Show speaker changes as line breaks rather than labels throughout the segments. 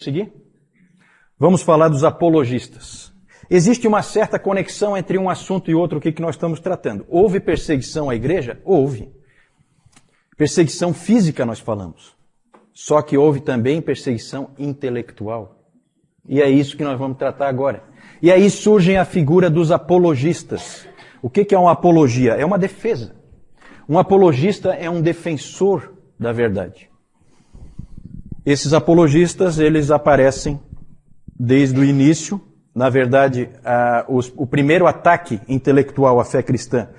Seguir? Vamos falar dos apologistas. Existe uma certa conexão entre um assunto e outro que nós estamos tratando. Houve perseguição à igreja? Houve. Perseguição física nós falamos. Só que houve também perseguição intelectual. E é isso que nós vamos tratar agora. E aí surge a figura dos apologistas. O que é uma apologia? É uma defesa. Um apologista é um defensor da verdade. Esses apologistas, eles aparecem desde o início. Na verdade, o primeiro ataque intelectual à fé cristã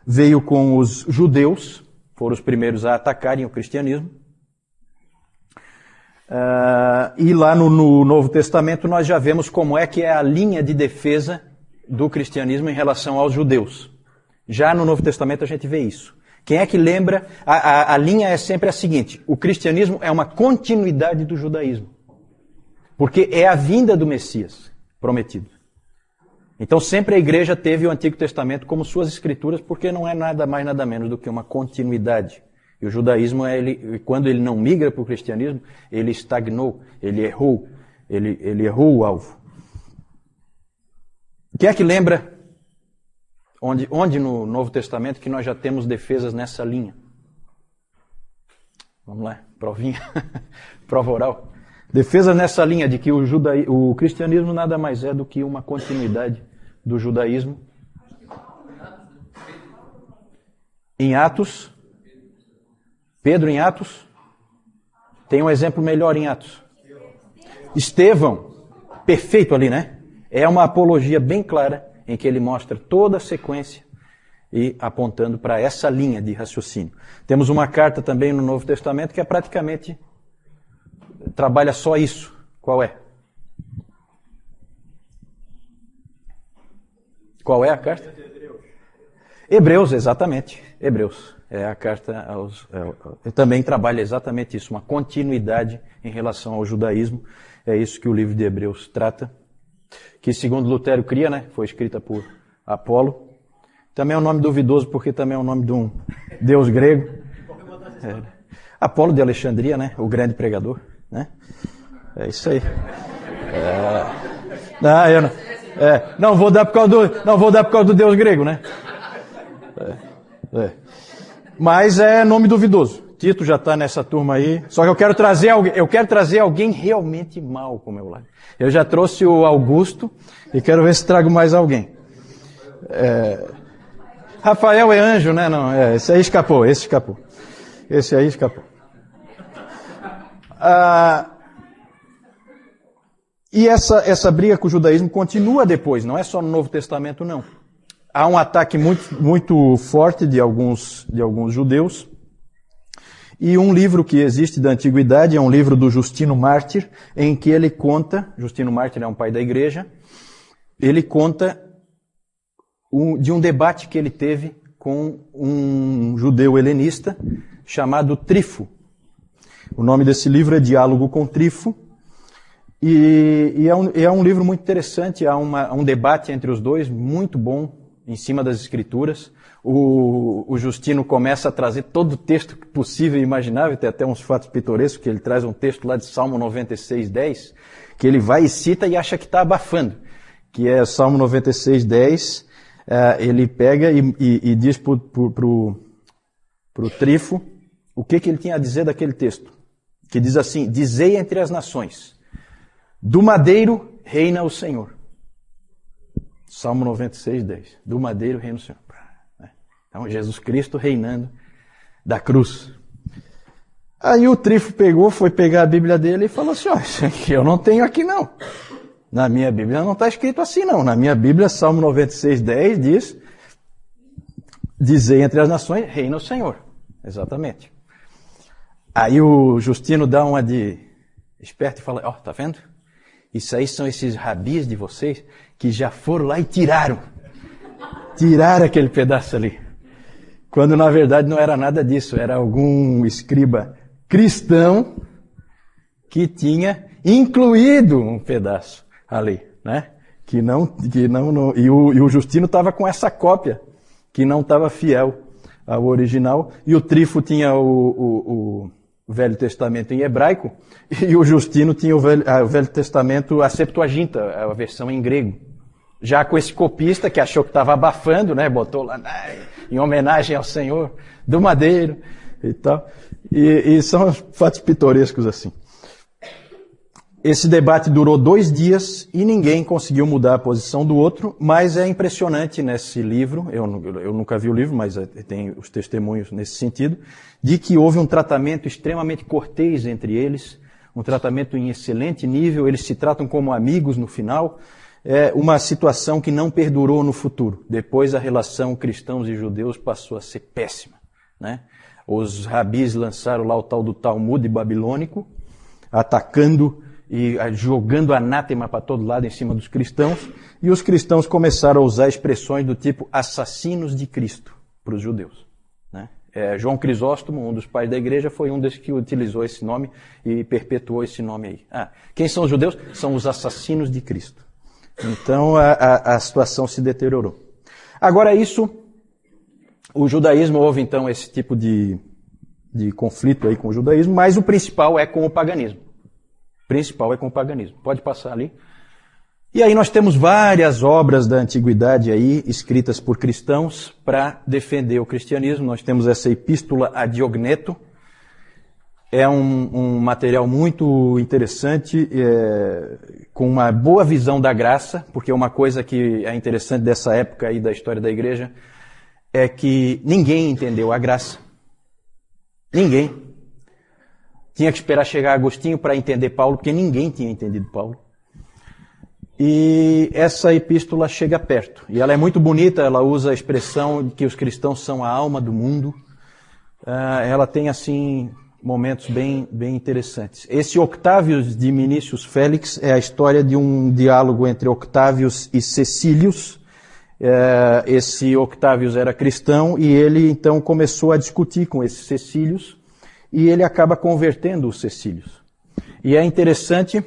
veio com os judeus, foram os primeiros a atacarem o cristianismo. E lá no Novo Testamento nós já vemos como é que é a linha de defesa do cristianismo em relação aos judeus. Já no Novo Testamento a gente vê isso. Quem é que lembra? A linha é sempre a seguinte: o cristianismo é uma continuidade do judaísmo. Porque é a vinda do Messias prometido. Então sempre a igreja teve o Antigo Testamento como suas escrituras, porque não é nada mais nada menos do que uma continuidade. E o judaísmo, quando ele não migra para o cristianismo, ele estagnou, ele errou o alvo. Quem é que lembra onde no Novo Testamento que nós já temos defesas nessa linha? Vamos lá, provinha, prova oral. Defesas nessa linha de que o cristianismo nada mais é do que uma continuidade do judaísmo. Em Atos, Pedro em Atos, tem um exemplo melhor em Atos. Estevão, perfeito ali, né? É uma apologia bem clara em que ele mostra toda a sequência e apontando para essa linha de raciocínio. Temos uma carta também no Novo Testamento que praticamente trabalha só isso. Qual é? Qual é a carta? Hebreus, exatamente. Hebreus. É a carta aos... também trabalha exatamente isso, uma continuidade em relação ao judaísmo. É isso que o livro de Hebreus trata. Que segundo Lutero cria, né? Foi escrita por Apolo. Também é um nome duvidoso, porque também é o nome de um deus grego. Apolo de Alexandria, né? O grande pregador, né? É isso aí. Não vou dar por causa do deus grego, né? Mas é nome duvidoso. Tito já está nessa turma aí. Só que eu quero trazer alguém realmente mau para o meu lado. Eu já trouxe o Augusto e quero ver se trago mais alguém. Rafael é anjo, né? Não, esse aí escapou, Esse aí escapou. E essa briga com o judaísmo continua depois, não é só no Novo Testamento, não. Há um ataque muito, muito forte de alguns judeus. E um livro que existe da Antiguidade é um livro do Justino Mártir, em que ele conta, Justino Mártir é um pai da igreja, ele conta de um debate que ele teve com um judeu helenista chamado Trifo. O nome desse livro é Diálogo com Trifo, e é um livro muito interessante, há um debate entre os dois, muito bom, em cima das escrituras. O Justino começa a trazer todo o texto possível e imaginável, tem até uns fatos pitorescos, que ele traz um texto lá de Salmo 96:10, que ele vai e cita e acha que está abafando, que é Salmo 96:10, ele pega e diz pro Trifo o que ele tinha a dizer daquele texto, que diz assim: dizei entre as nações, do madeiro reina o Senhor. Salmo 96:10, do madeiro reina o Senhor. Então, Jesus Cristo reinando da cruz. Aí o Trifo foi pegar a Bíblia dele e falou assim: isso aqui eu não tenho aqui não. Na minha Bíblia não está escrito assim não. Na minha Bíblia, Salmo 96:10 diz: dizei entre as nações, reina o Senhor. Exatamente. Aí o Justino dá uma de esperto e fala: tá vendo? Isso aí são esses rabis de vocês que já foram lá e tiraram aquele pedaço ali. Quando na verdade não era nada disso, era algum escriba cristão que tinha incluído um pedaço ali, né? E o Justino estava com essa cópia que não estava fiel ao original, e o Trifo tinha o Velho Testamento em hebraico, e o Justino tinha o Velho Testamento, a Septuaginta, a versão em grego. Já com esse copista que achou que estava abafando, né, botou lá em homenagem ao Senhor do Madeiro e tal. E são fatos pitorescos assim. Esse debate durou 2 dias e ninguém conseguiu mudar a posição do outro, mas é impressionante nesse livro, eu nunca vi o livro, mas tem os testemunhos nesse sentido, de que houve um tratamento extremamente cortês entre eles, um tratamento em excelente nível, eles se tratam como amigos no final, é uma situação que não perdurou no futuro. Depois a relação cristãos e judeus passou a ser péssima, né? Os rabis lançaram lá o tal do Talmud babilônico, atacando e jogando anátema para todo lado em cima dos cristãos, e os cristãos começaram a usar expressões do tipo assassinos de Cristo para os judeus, né? João Crisóstomo, um dos pais da igreja, foi um desses que utilizou esse nome e perpetuou esse nome aí. Quem são os judeus? São os assassinos de Cristo. Então a situação se deteriorou. Agora o judaísmo, houve então esse tipo de conflito aí com o judaísmo, mas o principal é com o paganismo. Pode passar ali. E aí nós temos várias obras da antiguidade aí, escritas por cristãos, para defender o cristianismo. Nós temos essa Epístola a Diogneto. É um material muito interessante, com uma boa visão da graça, porque uma coisa que é interessante dessa época aí da história da igreja é que ninguém entendeu a graça. Ninguém. Tinha que esperar chegar Agostinho para entender Paulo, porque ninguém tinha entendido Paulo. E essa epístola chega perto. E ela é muito bonita, ela usa a expressão de que os cristãos são a alma do mundo. Ela tem, assim, momentos bem interessantes. Esse Octávios de Minícius Félix é a história de um diálogo entre Octávios e Cecílius. Esse Octávios era cristão e ele, então, começou a discutir com esse Cecílius. E ele acaba convertendo os Cecílios. E é interessante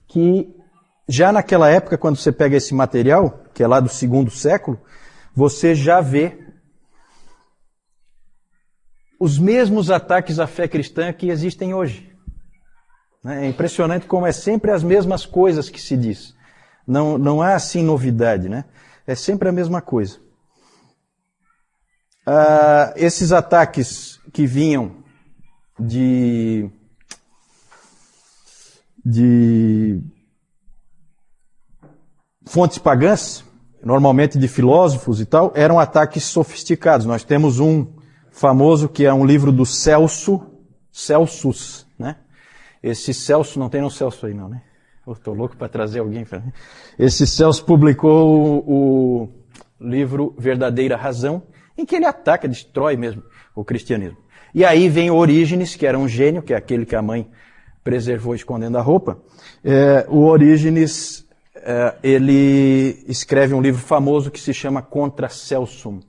que, já naquela época, quando você pega esse material, que é lá do 2º século, você já vê os mesmos ataques à fé cristã que existem hoje. É impressionante como é sempre as mesmas coisas que se diz. Não há, assim, novidade, né? É sempre a mesma coisa. Esses ataques que vinham de fontes pagãs, normalmente de filósofos e tal, eram ataques sofisticados. Nós temos um famoso que é um livro do Celsus, né? Esse Celso, não tem no Celso aí não, né? Eu tô louco para trazer alguém para mim. Esse Celso publicou o livro Verdadeira Razão, em que ele ataca, destrói mesmo o cristianismo. E aí vem o Orígenes, que era um gênio, que é aquele que a mãe preservou escondendo a roupa. O Orígenes, ele escreve um livro famoso que se chama Contra Celsum,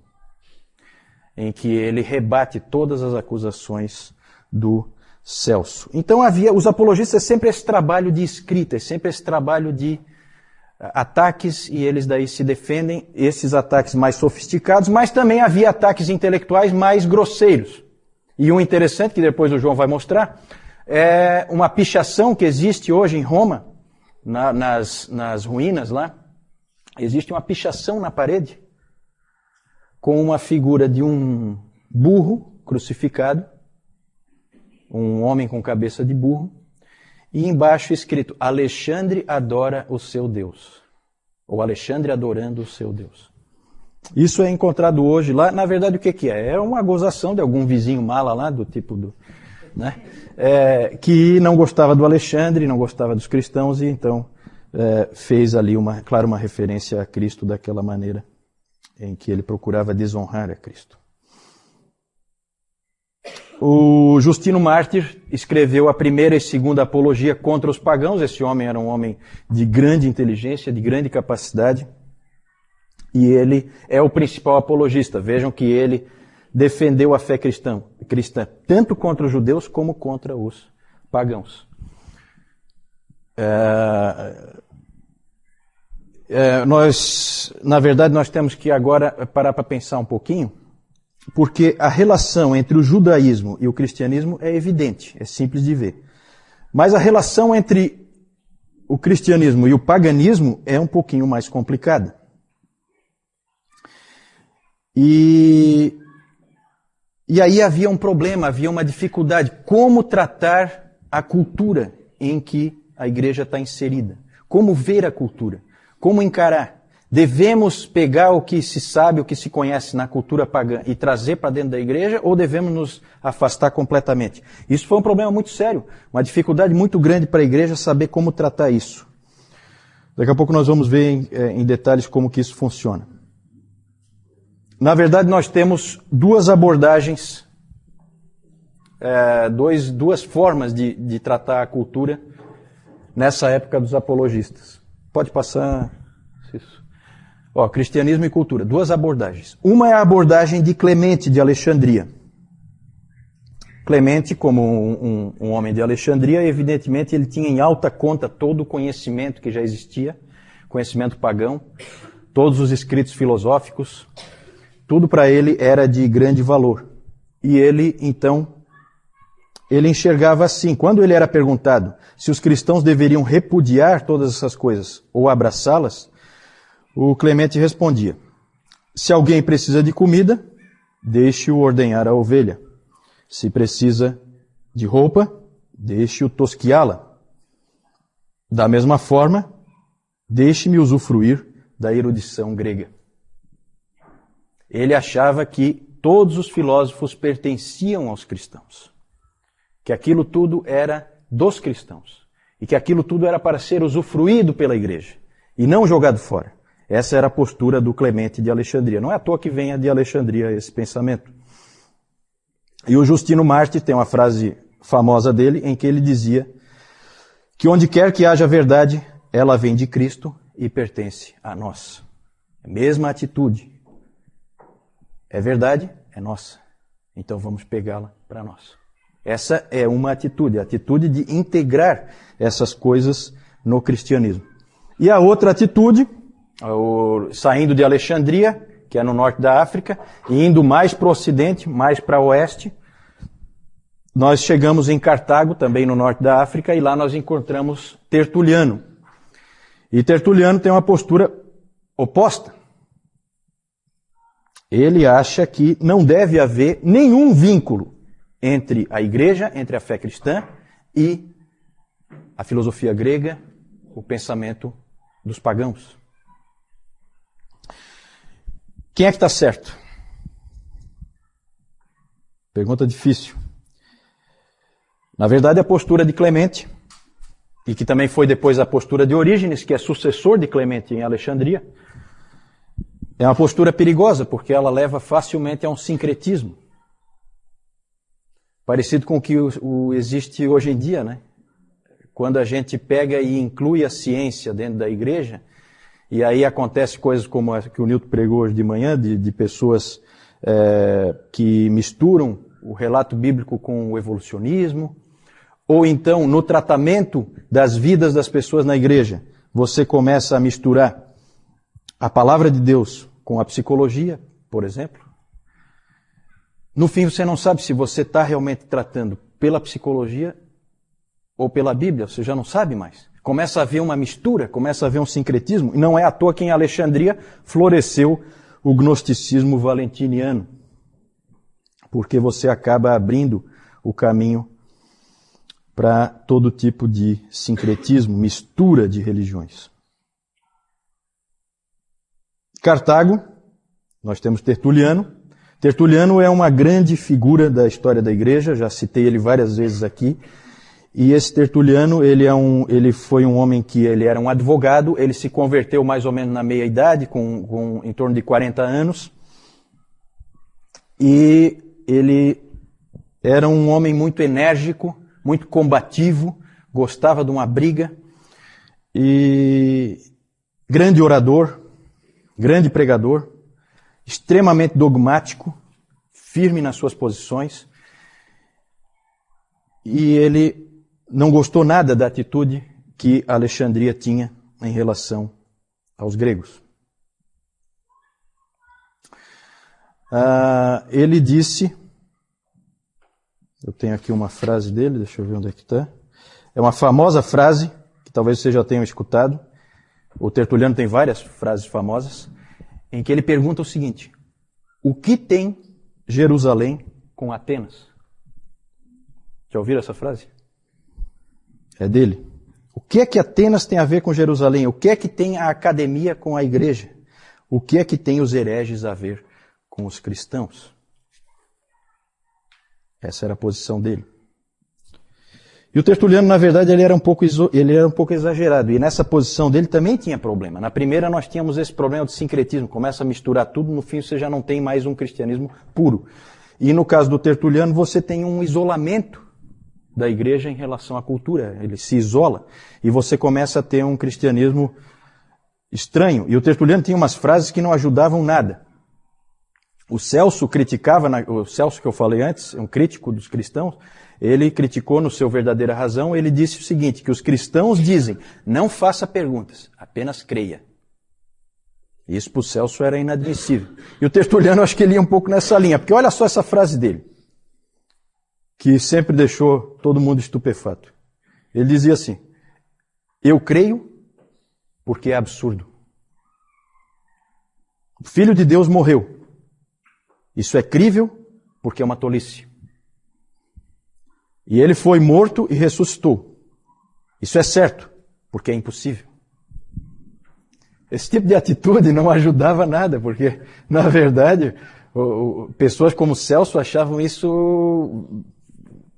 em que ele rebate todas as acusações do Celso. Então os apologistas, é sempre esse trabalho de escrita, é sempre esse trabalho de ataques, e eles daí se defendem, esses ataques mais sofisticados, mas também havia ataques intelectuais mais grosseiros. E um interessante, que depois o João vai mostrar, é uma pichação que existe hoje em Roma, nas ruínas lá. Existe uma pichação na parede, com uma figura de um burro crucificado, um homem com cabeça de burro, e embaixo escrito, Alexandre adora o seu Deus. Ou Alexandre adorando o seu Deus. Isso é encontrado hoje lá. Na verdade, o que é? É uma gozação de algum vizinho mala lá, do tipo do... né? Que não gostava do Alexandre, não gostava dos cristãos, e então fez ali, uma referência a Cristo daquela maneira, em que ele procurava desonrar a Cristo. O Justino Mártir escreveu a primeira e segunda apologia contra os pagãos. Esse homem era um homem de grande inteligência, de grande capacidade, e ele é o principal apologista. Vejam que ele defendeu a fé cristã tanto contra os judeus como contra os pagãos. Na verdade, nós temos que agora parar para pensar um pouquinho porque a relação entre o judaísmo e o cristianismo é evidente, é simples de ver. Mas a relação entre o cristianismo e o paganismo é um pouquinho mais complicada. E aí havia um problema, havia uma dificuldade. Como tratar a cultura em que a igreja está inserida? Como ver a cultura? Como encarar? Devemos pegar o que se sabe, o que se conhece na cultura pagã e trazer para dentro da igreja, ou devemos nos afastar completamente? Isso foi um problema muito sério, uma dificuldade muito grande para a igreja saber como tratar isso. Daqui a pouco nós vamos ver em detalhes como que isso funciona. Na verdade, nós temos duas abordagens, duas formas de tratar a cultura nessa época dos apologistas. Pode passar isso. Cristianismo e cultura, duas abordagens. Uma é a abordagem de Clemente de Alexandria. Clemente, como um homem de Alexandria, evidentemente ele tinha em alta conta todo o conhecimento que já existia, conhecimento pagão, todos os escritos filosóficos, tudo para ele era de grande valor. E ele, então, ele enxergava assim, quando ele era perguntado se os cristãos deveriam repudiar todas essas coisas ou abraçá-las, o Clemente respondia: se alguém precisa de comida, deixe-o ordenhar a ovelha. Se precisa de roupa, deixe-o tosquiá-la. Da mesma forma, deixe-me usufruir da erudição grega. Ele achava que todos os filósofos pertenciam aos cristãos, que aquilo tudo era dos cristãos, e que aquilo tudo era para ser usufruído pela igreja, e não jogado fora. Essa era a postura do Clemente de Alexandria. Não é à toa que venha de Alexandria esse pensamento. E o Justino Mártir tem uma frase famosa dele, em que ele dizia que onde quer que haja verdade, ela vem de Cristo e pertence a nós. A mesma atitude. É verdade? É nossa. Então vamos pegá-la para nós. Essa é uma atitude, a atitude de integrar essas coisas no cristianismo. E a outra atitude, saindo de Alexandria, que é no norte da África, e indo mais para o ocidente, mais para o oeste, nós chegamos em Cartago, também no norte da África, e lá nós encontramos Tertuliano. E Tertuliano tem uma postura oposta. Ele acha que não deve haver nenhum vínculo entre a igreja, entre a fé cristã e a filosofia grega, o pensamento dos pagãos. Quem é que está certo? Pergunta difícil. Na verdade, a postura de Clemente, e que também foi depois a postura de Orígenes, que é sucessor de Clemente em Alexandria, é uma postura perigosa, porque ela leva facilmente a um sincretismo. Parecido com o que existe hoje em dia, né? Quando a gente pega e inclui a ciência dentro da igreja, e aí acontece coisas como a que o Nilton pregou hoje de manhã, de pessoas que misturam o relato bíblico com o evolucionismo, ou então no tratamento das vidas das pessoas na igreja, você começa a misturar a palavra de Deus com a psicologia, por exemplo. No fim você não sabe se você está realmente tratando pela psicologia ou pela Bíblia, você já não sabe mais. Começa a haver uma mistura, começa a haver um sincretismo, e não é à toa que em Alexandria floresceu o gnosticismo valentiniano, porque você acaba abrindo o caminho para todo tipo de sincretismo, mistura de religiões. Cartago, nós temos Tertuliano. Tertuliano é uma grande figura da história da igreja, já citei ele várias vezes aqui. E esse Tertuliano, ele foi um homem que ele era um advogado, ele se converteu mais ou menos na meia-idade, com em torno de 40 anos. E ele era um homem muito enérgico, muito combativo, gostava de uma briga, e grande orador, grande pregador, extremamente dogmático, firme nas suas posições, e ele não gostou nada da atitude que Alexandria tinha em relação aos gregos. Ele disse, eu tenho aqui uma frase dele, deixa eu ver onde é que está. É uma famosa frase, que talvez vocês já tenham escutado. O Tertuliano tem várias frases famosas, em que ele pergunta o seguinte: o que tem Jerusalém com Atenas? Já ouviram essa frase? É dele. O que é que Atenas tem a ver com Jerusalém? O que é que tem a academia com a igreja? O que é que tem os hereges a ver com os cristãos? Essa era a posição dele. E o Tertuliano, na verdade, ele era um pouco exagerado. E nessa posição dele também tinha problema. Na primeira nós tínhamos esse problema do sincretismo. Começa a misturar tudo, no fim você já não tem mais um cristianismo puro. E no caso do Tertuliano, você tem um isolamento da igreja em relação à cultura. Ele se isola. E você começa a ter um cristianismo estranho. E o Tertuliano tinha umas frases que não ajudavam nada. O Celso criticava, o Celso que eu falei antes, um crítico dos cristãos, ele criticou no seu Verdadeira Razão, ele disse o seguinte, que os cristãos dizem, não faça perguntas, apenas creia. Isso para o Celso era inadmissível. E o Tertuliano, acho que ele ia um pouco nessa linha, porque olha só essa frase dele, que sempre deixou todo mundo estupefato. Ele dizia assim, eu creio porque é absurdo. O Filho de Deus morreu. Isso é crível porque é uma tolice. E ele foi morto e ressuscitou. Isso é certo porque é impossível. Esse tipo de atitude não ajudava nada, porque, na verdade, pessoas como Celso achavam isso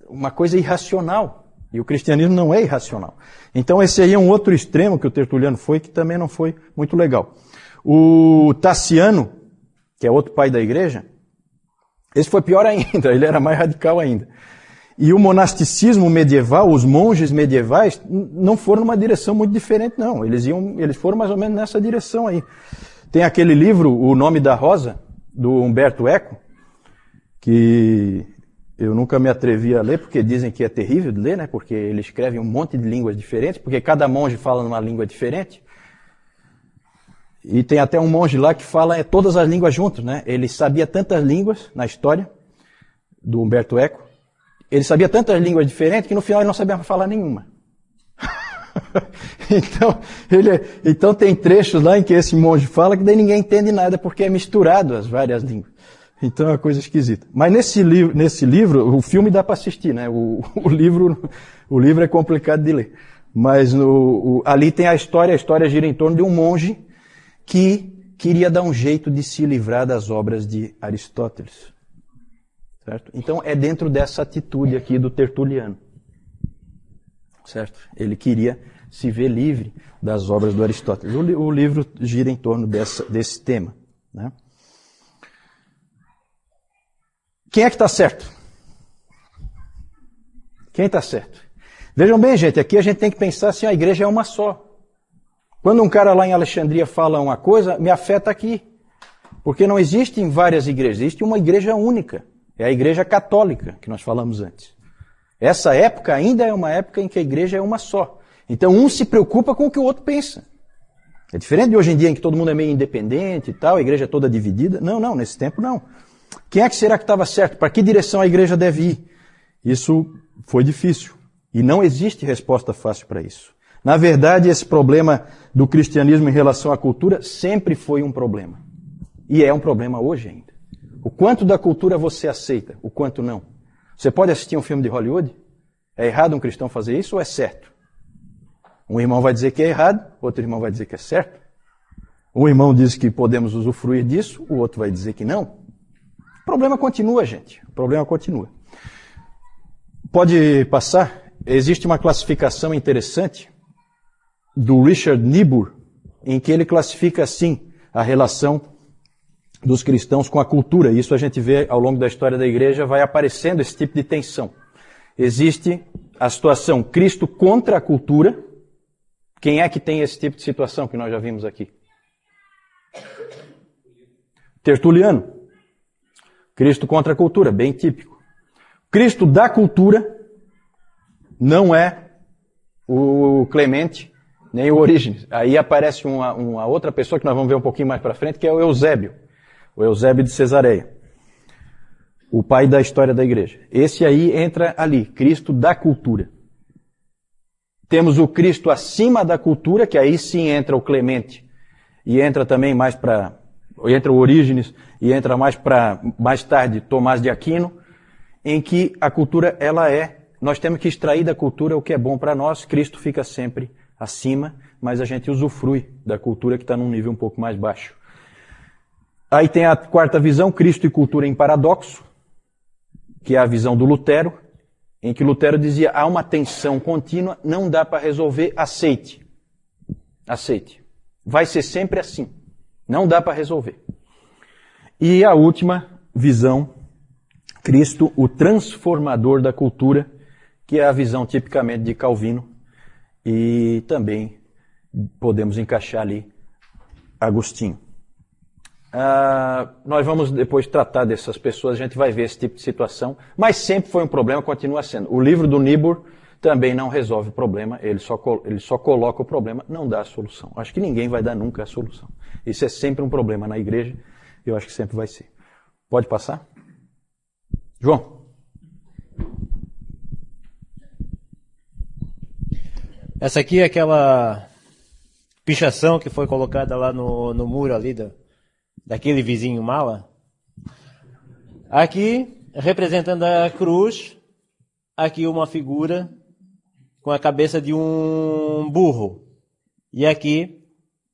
uma coisa irracional. E o cristianismo não é irracional. Então esse aí é um outro extremo que o Tertuliano foi, que também não foi muito legal. O Tassiano, que é outro pai da igreja, esse foi pior ainda, ele era mais radical ainda. E o monasticismo medieval, os monges medievais, não foram numa direção muito diferente, não. Eles foram mais ou menos nessa direção aí. Tem aquele livro, O Nome da Rosa, do Umberto Eco, que eu nunca me atrevi a ler, porque dizem que é terrível de ler, né? Porque ele escreve um monte de línguas diferentes, porque cada monge fala numa língua diferente. E tem até um monge lá que fala todas as línguas juntos, né? Ele sabia tantas línguas na história do Umberto Eco. Ele sabia tantas línguas diferentes que no final ele não sabia falar nenhuma. Então tem trechos lá em que esse monge fala que daí ninguém entende nada porque é misturado as várias línguas. Então é uma coisa esquisita. Mas nesse livro, o filme dá para assistir, né? O livro é complicado de ler. Mas ali tem a história gira em torno de um monge que queria dar um jeito de se livrar das obras de Aristóteles. Certo? Então é dentro dessa atitude aqui do Tertuliano. Certo? Ele queria se ver livre das obras do Aristóteles. O livro gira em torno desse tema. Né? Quem é que está certo? Quem está certo? Vejam bem, gente, aqui a gente tem que pensar assim, a igreja é uma só. Quando um cara lá em Alexandria fala uma coisa, me afeta aqui. Porque não existem várias igrejas, existe uma igreja única. É a igreja católica, que nós falamos antes. Essa época ainda é uma época em que a igreja é uma só. Então um se preocupa com o que o outro pensa. É diferente de hoje em dia em que todo mundo é meio independente e tal, a igreja é toda dividida. Não, nesse tempo não. Quem é que será que estava certo? Para que direção a igreja deve ir? Isso foi difícil. E não existe resposta fácil para isso. Na verdade, esse problema do cristianismo em relação à cultura sempre foi um problema. E é um problema hoje ainda. O quanto da cultura você aceita, o quanto não. Você pode assistir um filme de Hollywood? É errado um cristão fazer isso ou é certo? Um irmão vai dizer que é errado, outro irmão vai dizer que é certo. Um irmão diz que podemos usufruir disso, o outro vai dizer que não. O problema continua, gente. O problema continua. Pode passar? Existe uma classificação interessante do Richard Niebuhr, em que ele classifica assim a relação dos cristãos com a cultura. Isso a gente vê ao longo da história da igreja, vai aparecendo esse tipo de tensão. Existe a situação Cristo contra a cultura. Quem é que tem esse tipo de situação que nós já vimos aqui? Tertuliano. Cristo contra a cultura, bem típico. Cristo da cultura não é o Clemente, nem o Orígenes. Aí aparece uma outra pessoa que nós vamos ver um pouquinho mais para frente, que é o Eusébio. O Eusébio de Cesareia. o pai da história da igreja. Esse aí entra ali, Cristo da cultura. Temos o Cristo acima da cultura, que aí sim entra o Clemente, e entra também mais para, entra o Orígenes, e entra mais tarde, Tomás de Aquino, em que a cultura, nós temos que extrair da cultura o que é bom para nós, Cristo fica sempre acima, mas a gente usufrui da cultura que está num nível um pouco mais baixo. Aí tem a quarta visão, Cristo e cultura em paradoxo, que é a visão do Lutero, em que Lutero dizia, há uma tensão contínua, não dá para resolver, aceite. Aceite. Vai ser sempre assim. Não dá para resolver. E a última visão, Cristo, o transformador da cultura, que é a visão tipicamente de Calvino, e também podemos encaixar ali Agostinho. Nós vamos depois tratar dessas pessoas, a gente vai ver esse tipo de situação, mas sempre foi um problema, continua sendo. O livro do Niebuhr também não resolve o problema, ele só coloca o problema, não dá a solução. Acho que ninguém vai dar nunca a solução. Isso é sempre um problema na igreja, eu acho que sempre vai ser. Pode passar? João.
Essa aqui é aquela pichação que foi colocada lá no muro ali daquele vizinho mala. Aqui, representando a cruz, aqui uma figura com a cabeça de um burro. E aqui,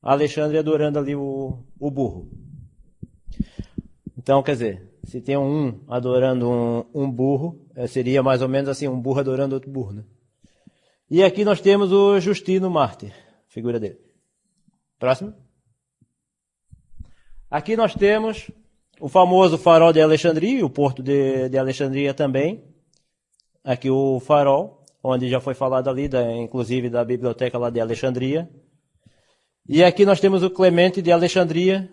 Alexandre adorando ali o burro. Então, quer dizer, se tem um adorando um burro, seria mais ou menos assim, um burro adorando outro burro, né? E aqui nós temos o Justino Mártir, figura dele. Próximo. Aqui nós temos o famoso farol de Alexandria, o porto de Alexandria também. Aqui o farol, onde já foi falado ali, inclusive da biblioteca lá de Alexandria. E aqui nós temos o Clemente de Alexandria,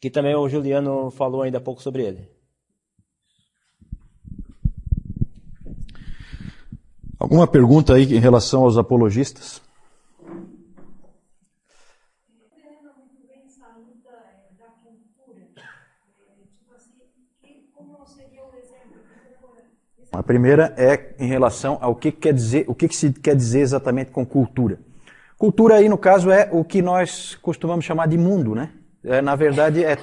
que também o Juliano falou ainda há pouco sobre ele.
Alguma pergunta aí em relação aos apologistas? A primeira é em relação ao que quer dizer, o que se quer dizer exatamente com cultura. Cultura aí, no caso, é o que nós costumamos chamar de mundo, né? Na verdade, é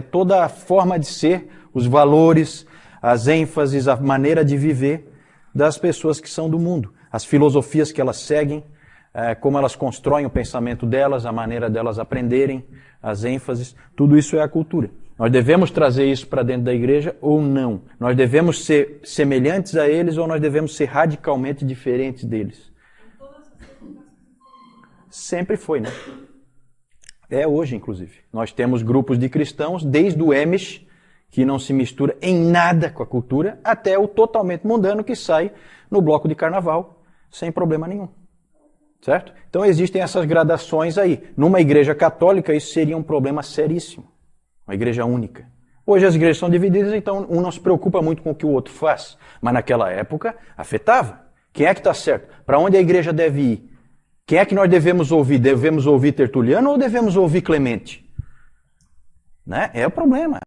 toda a forma de ser, os valores, as ênfases, a maneira de viver das pessoas que são do mundo. As filosofias que elas seguem, como elas constroem o pensamento delas, a maneira delas aprenderem, as ênfases, tudo isso é a cultura. Nós devemos trazer isso para dentro da igreja ou não? Nós devemos ser semelhantes a eles ou nós devemos ser radicalmente diferentes deles? Sempre foi, né? É hoje, inclusive. Nós temos grupos de cristãos, desde o Amish, que não se mistura em nada com a cultura, até o totalmente mundano que sai no bloco de carnaval, sem problema nenhum. Certo? Então existem essas gradações aí. Numa igreja católica, isso seria um problema seríssimo. Uma igreja única. Hoje as igrejas são divididas, então um não se preocupa muito com o que o outro faz. Mas naquela época, afetava. Quem é que está certo? Para onde a igreja deve ir? Quem é que nós devemos ouvir? Devemos ouvir Tertuliano ou devemos ouvir Clemente? Né? É o problema.